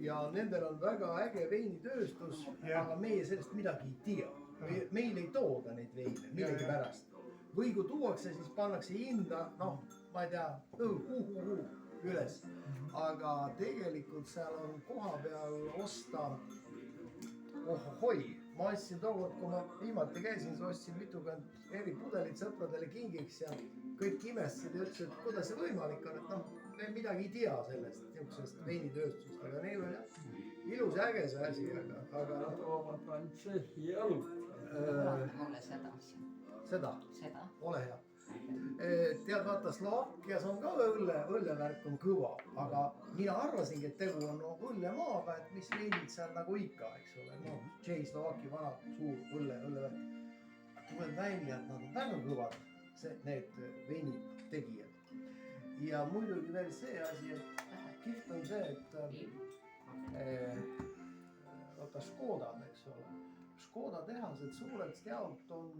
ja nendel on väga äge veinitööstus, aga meie sellest midagi ei tea. Meil ei tooda neid veine millegipärast. Või kui tuuakse, siis pannakse hinda, noh, ma ei tea, üles. Aga tegelikult seal on koha peal osta, ma ostsin tookord, kui ma viimati käisin, siis ostsin mitukümmend eri pudelit sõpradele kingiks ja kõik imestasid ja ütlesid, et kuidas see võimalik on, et noh, me midagi ei tea sellest niisugusest veinitööstust, aga neil on jah, ilus ja äge see asi, aga toovad ainult Tšehhi õlut. Mulle seda. Seda? Ole hea. Tead, vaata, Slovakkias on ka õllevärk on kõva, aga mina arvasingi, et tegu on õllemaaga, et mis veinid seal nagu ikka, eks ole, no Tšehhi-Slovakki vana suur õllevärk. Tuleb välja, et nad on väga kõvad, need veinid tegijad. Ja muidugi veel see asi, et kihvt on see, et vaata Škodad, eks ole. Škoda tehased suurelt jaolt on